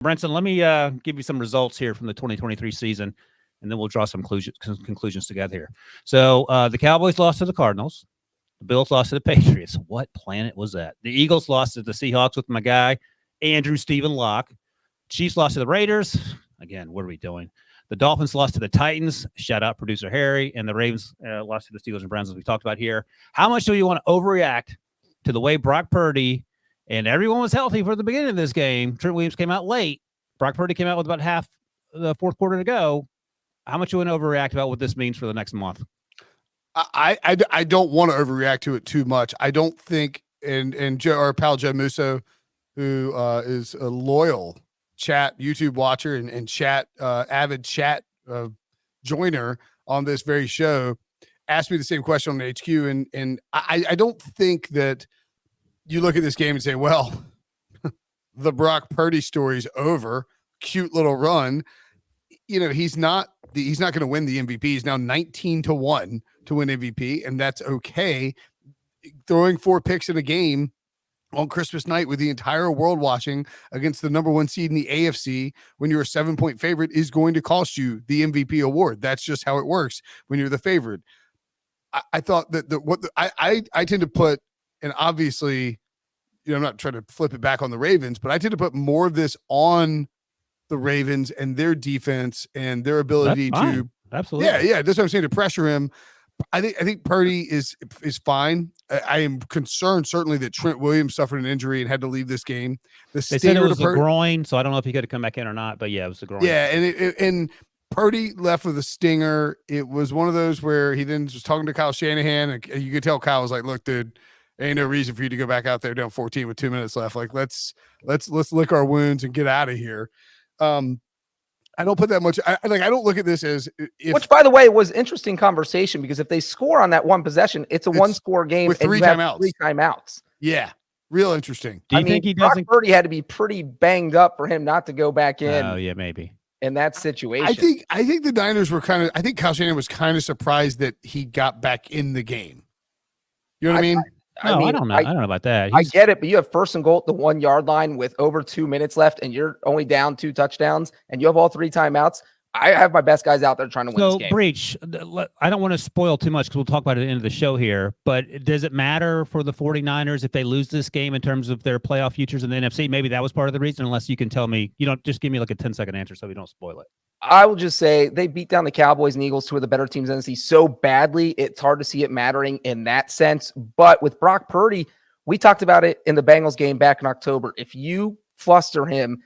Brenton, let me give you some results here from the 2023 season, and then we'll draw some conclusions together here. So the Cowboys lost to the Cardinals. The Bills lost to the Patriots. What planet was that? The Eagles lost to the Seahawks with my guy, Andrew Stephen Locke. Chiefs lost to the Raiders. Again, what are we doing? The Dolphins lost to the Titans. Shout out producer Harry. And the Ravens lost to the Steelers and Browns, as we talked about here. How much do you want to overreact to the way Brock Purdy and everyone was healthy for the beginning of this game? Trent Williams came out late. Brock Purdy came out with about half the fourth quarter to go. How much do you want to overreact about what this means for the next month? I don't want to overreact to it too much. I don't think, and Joe, our pal Joe Musso, who is a loyal chat YouTube watcher and chat avid chat joiner on this very show, asked me the same question on the HQ, and I don't think that you look at this game and say, well, the Brock Purdy story's over. Cute little run. You know, he's not going to win the MVP. He's now 19-1 to win MVP, and that's okay. Throwing 4 picks in a game on Christmas night with the entire world watching against the number 1 seed in the AFC when you're a 7-point favorite is going to cost you the MVP award. That's just how it works when you're the favorite. I thought that I tend to put, and obviously, you know, I'm not trying to flip it back on the Ravens, but I tend to put more of this on the Ravens and their defense and their ability to absolutely. Yeah. That's what I'm saying, to pressure him. I think Purdy is fine. I am concerned certainly that Trent Williams suffered an injury and had to leave this game. They said it was a groin, so I don't know if he could have come back in or not. But yeah, it was a groin. Yeah, and Purdy left with a stinger. It was one of those where he then was talking to Kyle Shanahan, and you could tell Kyle was like, "Look, dude, ain't no reason for you to go back out there down 14 with 2 minutes left. Like, let's lick our wounds and get out of here." I don't put that much. I don't look at this as which, by the way, was interesting conversation, because if they score on that one possession, it's a one-score game with 3 timeouts. 3 timeouts. Yeah, real interesting. Do you think he doesn't? Brock Purdy had to be pretty banged up for him not to go back in. Oh yeah, maybe in that situation. I think the Niners were kind of. I think Kyle Shanahan was kind of surprised that he got back in the game. You know what I mean? I don't know. I don't know about that. I get it, but you have 1st and goal at the 1 yard line with over 2 minutes left, and you're only down 2 touchdowns, and you have all 3 timeouts. I have my best guys out there trying to win this game. Breach, I don't want to spoil too much because we'll talk about it at the end of the show here, but does it matter for the 49ers if they lose this game in terms of their playoff futures in the NFC? Maybe that was part of the reason, unless you can tell me. You don't just give me like a 10-second answer so we don't spoil it. I will just say they beat down the Cowboys and Eagles, 2 of the better teams in the NFC, so badly, it's hard to see it mattering in that sense. But with Brock Purdy, we talked about it in the Bengals game back in October. If you fluster him,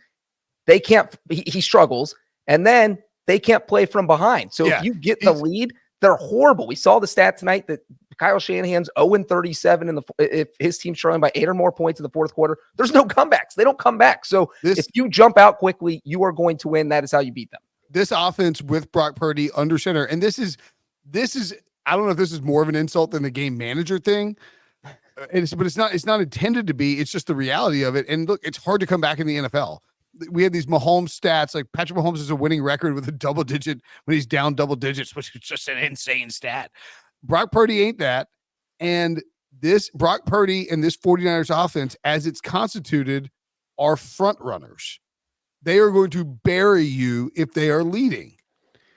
they can't. He struggles, and then they can't play from behind. So if you get the lead, they're horrible. We saw the stat tonight that Kyle Shanahan's 0-37 if his team's trailing by 8 or more points in the fourth quarter. There's no comebacks. They don't come back. So if you jump out quickly, you are going to win. That is how you beat them. This offense with Brock Purdy under center, and this is I don't know if this is more of an insult than the game manager thing. But it's not intended to be. It's just the reality of it. And look, it's hard to come back in the NFL. We had these Mahomes stats, like Patrick Mahomes has a winning record with a double digit when he's down double digits, which is just an insane stat. Brock Purdy ain't that. And this Brock Purdy and this 49ers offense, as it's constituted, are front runners. They are going to bury you if they are leading.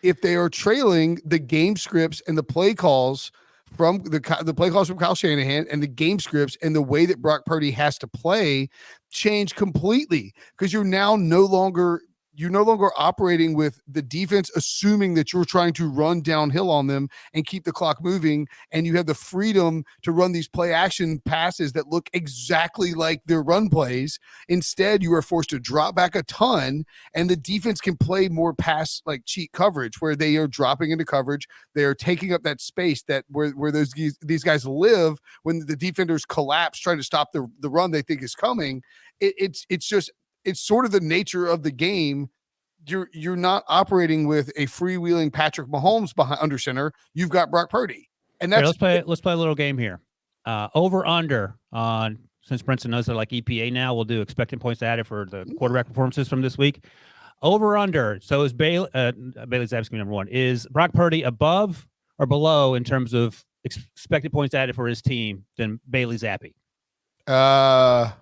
If they are trailing, the game scripts and the play calls from the play calls from Kyle Shanahan and the game scripts and the way that Brock Purdy has to play change completely, because you're no longer operating with the defense assuming that you're trying to run downhill on them and keep the clock moving, and you have the freedom to run these play action passes that look exactly like their run plays. Instead, you are forced to drop back a ton, and the defense can play more pass like cheat coverage, where they are dropping into coverage. They are taking up that space that where these guys live when the defenders collapse trying to stop the run they think is coming. It's sort of the nature of the game. You're not operating with a freewheeling Patrick Mahomes behind under center. You've got Brock Purdy, and that's let's play a little game here. Over under on, since Brinson knows they're like EPA now, we'll do expected points added for the quarterback performances from this week. Over under. So is Bailey's asking me number one. Is Brock Purdy above or below in terms of expected points added for his team than Bailey Zappi? Below.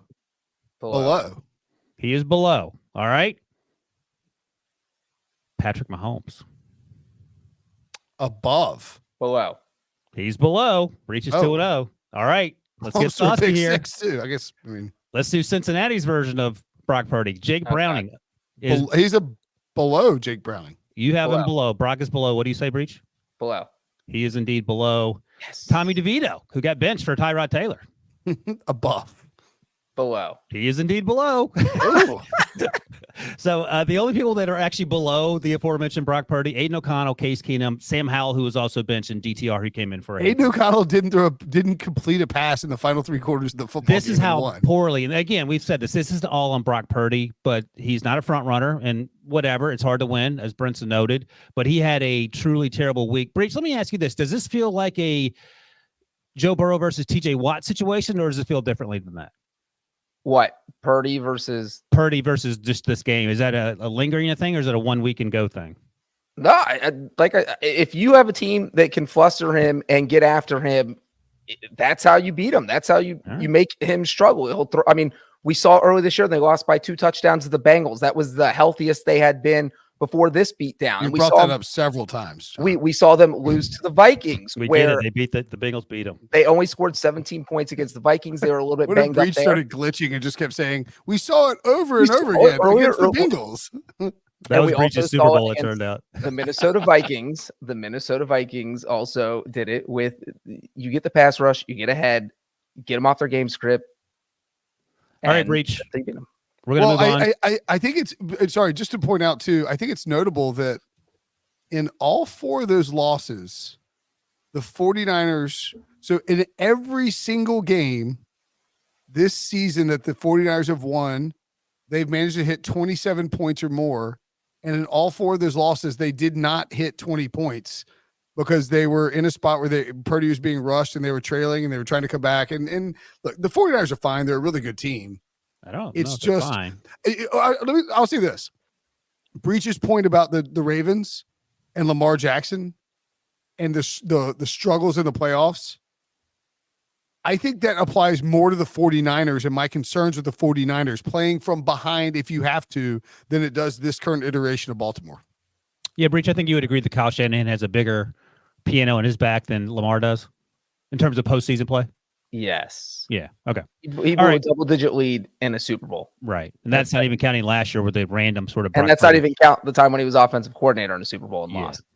He is below. All right. Patrick Mahomes? Above. Below. He's below. Breach is 2-0. All right. Let's get Mahomes threw a saucy pick here. 6 too. I guess. I mean, Let's do Cincinnati's version of Brock Purdy. Jake Okay. Browning. Is, he's a below Jake Browning. you have him Below. below. Brock is below. What do you say, Breach? Below. He is indeed below. Yes. Tommy DeVito, who got benched for Tyrod Taylor. Above. Below. He is indeed below. Ooh. So the only people that are actually below the aforementioned Brock Purdy, Aiden O'Connell, Case Keenum, Sam Howell, who was also benched, and DTR, who came in for Aiden O'Connell didn't complete a pass in the final 3 quarters of the football This game is and how won. poorly, and again, we've said this is all on Brock Purdy, but he's not a front runner, and whatever, it's hard to win, as Brinson noted, but he had a truly terrible week. Breach, let me ask you this. Does this feel like a Joe Burrow versus TJ Watt situation, or does it feel differently than that? What? Purdy versus Purdy versus just this game. Is that a lingering thing, or is it a 1 week and go thing? No, if you have a team that can fluster him and get after him, that's how you beat him. That's how you make him struggle. He'll throw. I mean, we saw early this year they lost by 2 touchdowns to the Bengals. That was the healthiest they had been before this beatdown. You And we brought saw that up several times. John. we saw them lose to the Vikings, We where did it. They beat the Bengals beat them. they only scored 17 points against the Vikings. They were a little bit What if banged up Breach there. started glitching and just kept saying, "We saw it over and We over saw it again earlier- against the Bengals." That And was we Breach's also Super saw it Bowl, it against turned out. The Minnesota Vikings. The Minnesota Vikings also did it with you get the pass rush, you get ahead, get them off their game script. All right, and Breach. they beat 'em. We're going to Well, move on. I think it's sorry, just to point out too, I think it's notable that in all 4 of those losses, the 49ers, so in every single game this season that the 49ers have won, they've managed to hit 27 points or more. And in all 4 of those losses, they did not hit 20 points because they were in a spot where Purdy was being rushed and they were trailing and they were trying to come back. And look, the 49ers are fine. They're a really good team. I don't it's know if they're just- fine. I'll say this. Breach's point about the Ravens and Lamar Jackson and the struggles in the playoffs, I think that applies more to the 49ers and my concerns with the 49ers playing from behind if you have to than it does this current iteration of Baltimore. Yeah, Breach, I think you would agree that Kyle Shanahan has a bigger piano in his back than Lamar does in terms of postseason play. Yes. Yeah. Okay. He blew All a right. double-digit lead in a Super Bowl. Right. And that's not even counting last year with the random sort of. And Brock that's not Purdy. even count the time when he was offensive coordinator in the Super Bowl and Yeah. lost.